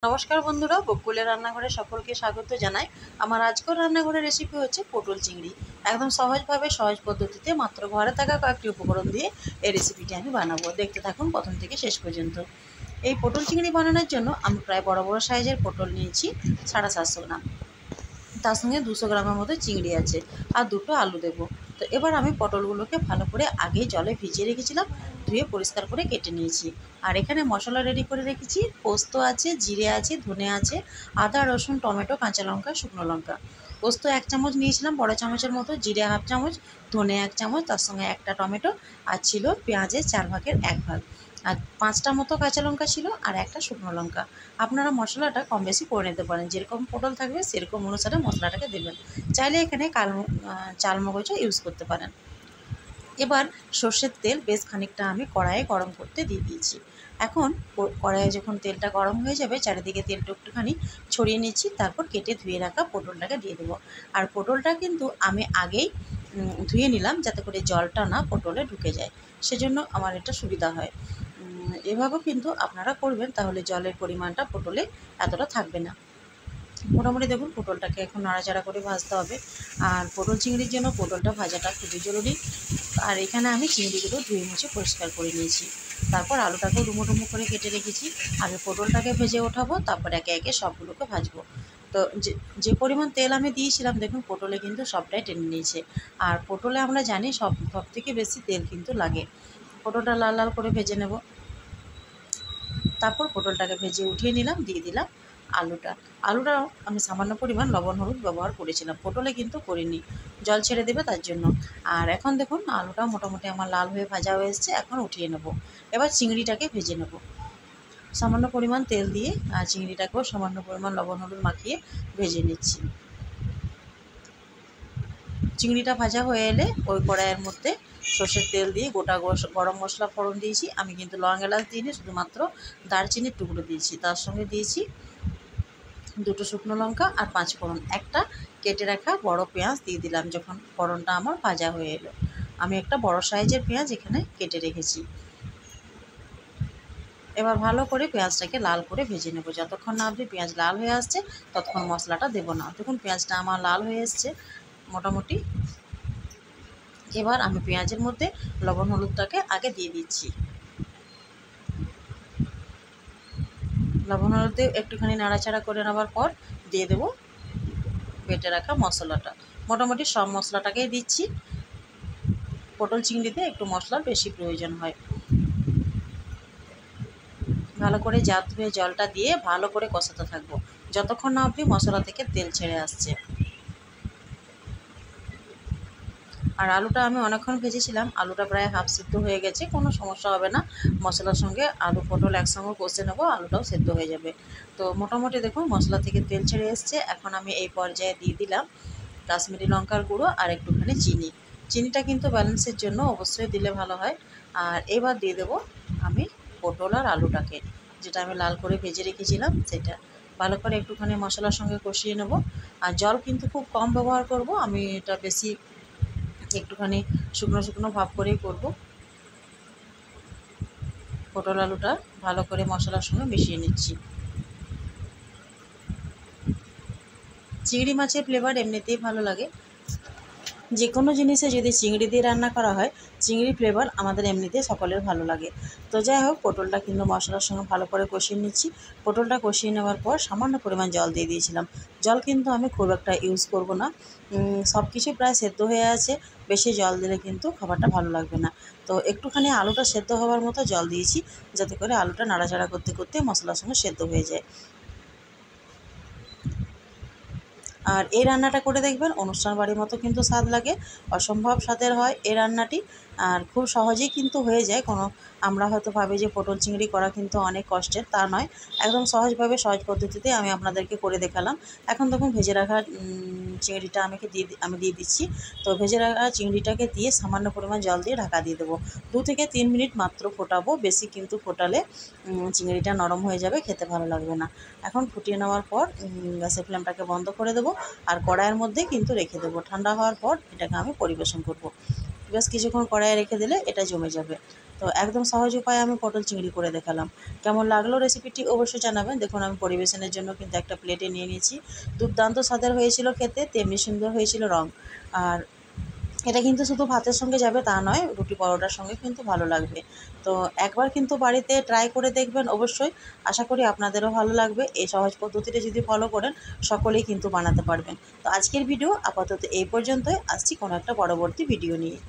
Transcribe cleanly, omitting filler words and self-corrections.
নমস্কার বন্ধুরা, বকুলের রান্নাঘরে সকলকে স্বাগত জানাই। আমার আজকের রান্নাঘরের রেসিপি হচ্ছে পটল চিংড়ি। একদম সহজভাবে সহজ পদ্ধতিতে মাত্র ঘরে থাকা কয়েকটি উপকরণ দিয়ে এই রেসিপিটি আমি বানাবো। দেখতে থাকুন প্রথম থেকে শেষ পর্যন্ত। এই পটল চিংড়ি বানানোর জন্য আমি প্রায় বড় বড় সাইজের পটল নিয়েছি 750 গ্রাম। তার সঙ্গে 200 গ্রামের মতো চিংড়ি আছে আর দুটো আলু দেবো। তো এবার আমি পটলগুলোকে ভালো করে আগেই জলে ভিজিয়ে রেখেছিলাম, ধুয়ে পরিষ্কার করে কেটে নিয়েছি। আর এখানে মশলা রেডি করে রেখেছি। পোস্ত আছে, জিরে আছে, ধনে আছে, আদা, রসুন, টমেটো, কাঁচা লঙ্কা, শুকনো লঙ্কা। পোস্ত 1 চামচ নিয়েছিলাম বড় চামচের মতো, জিরে 1/2 চামচ, ধনে 1 চামচ, তার সঙ্গে একটা টমেটো, আর ছিল পেঁয়াজের 4 ভাগের 1 ভাগ, আর 5টা মতো কাঁচা লঙ্কা ছিল, আর একটা শুকনো লঙ্কা। আপনারা মশলাটা কম বেশি করে নিতে পারেন, যেরকম পটল থাকবে সেরকম অনুসারে মশলাটাকে দেবেন। চাইলে এখানে চাল মগজও ইউজ করতে পারেন। এবার সর্ষের তেল বেশ খানিকটা আমি কড়াইয়ে গরম করতে দিয়ে দিয়েছি। এখন কড়াইয়ে যখন তেলটা গরম হয়ে যাবে, চারিদিকে তেলটা একটুখানি ছড়িয়ে নিচ্ছি, তারপর কেটে ধুয়ে রাখা পটলটাকে দিয়ে দেবো। আর পটলটা কিন্তু আমি আগেই ধুয়ে নিলাম, যাতে করে জলটা না পটলে ঢুকে যায়, সেজন্য আমার এটা সুবিধা হয়। এভাবেও কিন্তু আপনারা করবেন, তাহলে জলের পরিমাণটা পটলে এতটা থাকবে না। মোটামুটি দেখুন পটলটাকে এখন নাড়াচাড়া করে ভাজতে হবে। আর পটল চিংড়ির জন্য পটলটা ভাজাটা খুবই জরুরি। আর এখানে আমি চিংড়িগুলো ধুয়ে মুছে পরিষ্কার করে নিয়েছি। তারপর আলুটাকেও ডুমো ডুমো করে কেটে রেখেছি। আগে পটলটাকে ভেজে ওঠাবো, তারপর একে একে সবগুলোকে ভাজবো। তো যে পরিমাণ তেল আমি দিয়েছিলাম, দেখুন পটলে কিন্তু সবটাই টেনে নিয়েছে। আর পটলে আমরা জানি সব থেকে বেশি তেল কিন্তু লাগে। পটলটা লাল লাল করে ভেজে নেব। তারপর পটলটাকে ভেজে উঠিয়ে নিলাম, দিয়ে দিলাম আলুটাও আমি সামান্য পরিমাণ লবণ হলুদ ব্যবহার করেছিলাম, পটলে কিন্তু করিনি, জল ছেড়ে দেবে তার জন্য। আর এখন দেখুন আলুটা মোটামুটি আমার লাল হয়ে ভাজা হয়ে এসছে, এখন উঠিয়ে নেব। এবার চিংড়িটাকে ভেজে নেব সামান্য পরিমাণ তেল দিয়ে, আর চিংড়িটাকেও সামান্য পরিমাণ লবণ হলুদ মাখিয়ে ভেজে নিচ্ছি। চিংড়িটা ভাজা হয়ে এলে ওই কড়াইয়ের মধ্যে সর্ষের তেল দিয়ে গোটা গরম মশলা ফোড়ন দিয়েছি। আমি কিন্তু লং এলাচ দিইনি, শুধুমাত্র দারচিনির টুকরো দিয়েছি। তার সঙ্গে দিয়েছি দুটো শুকনো লঙ্কা আর 5 ফোড়ন, একটা কেটে রাখা বড় পেঁয়াজ দিয়ে দিলাম যখন ফোড়নটা আমার ভাজা হয়ে এলো। আমি একটা বড় সাইজের পেঁয়াজ এখানে কেটে রেখেছি। এবার ভালো করে পেঁয়াজটাকে লাল করে ভেজে নেব। যতক্ষণ না অবধি পেঁয়াজ লাল হয়ে আসছে ততক্ষণ মশলাটা দেবো না। দেখুন পেঁয়াজটা আমার লাল হয়ে এসছে মোটামুটি। এবার আমি পেঁয়াজের মধ্যে লবণ হলুদটাকে আগে দিয়ে দিচ্ছি। লবণ হলুদ দিয়ে একটুখানি নাড়াচাড়া করে নেওয়ার পর দিয়ে দেবো বেটে রাখা মশলাটা। মোটামুটি সব মশলাটাকেই দিচ্ছি। পটল চিংড়িতে একটু মশলার বেশি প্রয়োজন হয়। ভালো করে জাত ধুয়ে জলটা দিয়ে ভালো করে কষাতে থাকবো, যতক্ষণ না অবধি মশলা থেকে তেল ছেড়ে আসছে। আর আলুটা আমি অনেকক্ষণ ভেজেছিলাম, আলুটা প্রায় হাফ সিদ্ধ হয়ে গেছে, কোনো সমস্যা হবে না। মশলার সঙ্গে আলু পটল একসঙ্গে কষে নেবো, আলুটাও সেদ্ধ হয়ে যাবে। তো মোটামুটি দেখুন মশলা থেকে তেল ছেড়ে এসছে। এখন আমি এই পর্যায়ে দিয়ে দিলাম কাশ্মীরি লঙ্কার গুঁড়ো আর একটুখানি চিনি। চিনিটা কিন্তু ব্যালেন্সের জন্য অবশ্যই দিলে ভালো হয়। আর এবার দিয়ে দেবো আমি পটল আর আলুটাকে, যেটা আমি লাল করে ভেজে রেখেছিলাম, সেটা ভালো করে একটুখানি মশলার সঙ্গে কষিয়ে নেব। আর জল কিন্তু খুব কম ব্যবহার করব, আমি এটা বেশি একটুখানি শুকনো শুকনো ভাব করেই করব। পটল আলুটা ভালো করে মশলার সঙ্গে মিশিয়ে নিচ্ছি। চিংড়ি মাছের ফ্লেভার এমনিতেই ভালো লাগে। যে কোনো জিনিসে যদি চিংড়ি দিয়ে রান্না করা হয়, চিংড়ির ফ্লেভার আমাদের এমনিতেই সকলের ভালো লাগে। তো যাই হোক, পটলটা কিন্তু মশলার সঙ্গে ভালো করে কষিয়ে নিচ্ছি। পটলটা কষিয়ে নেওয়ার পর সামান্য পরিমাণ জল দিয়ে দিয়েছিলাম। জল কিন্তু আমি খুব একটা ইউজ করব না, সব কিছু প্রায় সেদ্ধ হয়ে আছে। বেশি জল দিলে কিন্তু খাবারটা ভালো লাগবে না। তো একটুখানি আলুটা সেদ্ধ হওয়ার মতো জল দিয়েছি, যাতে করে আলুটা নাড়াচাড়া করতে করতে মশলার সঙ্গে সেদ্ধ হয়ে যায়। আর এই রান্নাটা করে দেখবেন, অনুষ্ঠান বাড়ির মতো কিন্তু স্বাদ লাগে, অসম্ভব স্বাদের হয় এই রান্নাটি। আর খুব সহজেই কিন্তু হয়ে যায়। আমরা হয়তো ভাবি যে পটল চিংড়ি করা কিন্তু অনেক কষ্টের, তা নয়। একদম সহজভাবে সহজ পদ্ধতিতে আমি আপনাদেরকে করে দেখালাম। এখন দেখুন ভেজে রাখা চিংড়িটা আমি দিয়ে দিচ্ছি। তো ভেজে রাখা চিংড়িটাকে দিয়ে সামান্য পরিমাণ জল দিয়ে ঢাকা দিয়ে দেবো। 2 থেকে 3 মিনিট মাত্র ফোটাবো, বেশি কিন্তু ফোটালে চিংড়িটা নরম হয়ে যাবে, খেতে ভালো লাগবে না। এখন ফুটিয়ে নেওয়ার পর গ্যাসের ফ্লেমটাকে বন্ধ করে দেবো, আর কড়াইয়ের মধ্যে কিন্তু রেখে দেবো। ঠান্ডা হওয়ার পর এটাকে আমি পরিবেশন করব। বেশ কিছুক্ষণ কড়াইয়ে রেখে দিলে এটা জমে যাবে। তো একদম সহজ উপায়ে আমি পটল চিংড়ি করে দেখালাম। কেমন লাগলো রেসিপিটি অবশ্যই জানাবেন। দেখুন আমি পরিবেশনের জন্য কিন্তু একটা প্লেটে নিয়ে নিয়েছি। দুর্দান্ত স্বাদের হয়েছিল খেতে, তেমনি সুন্দর হয়েছিল রং। আর এটা কিন্তু শুধু ভাতের সঙ্গে যাবে তা নয়, রুটি পরোটার সঙ্গে কিন্তু ভালো লাগবে। তো একবার কিন্তু বাড়িতে ট্রাই করে দেখবেন অবশ্যই। আশা করি আপনাদেরও ভালো লাগবে। এই সহজ পদ্ধতিটা যদি ফলো করেন সকলেই কিন্তু বানাতে পারবেন। তো আজকের ভিডিও আপাতত এই পর্যন্তই। আসছি কোনো একটা পরবর্তী ভিডিও নিয়ে।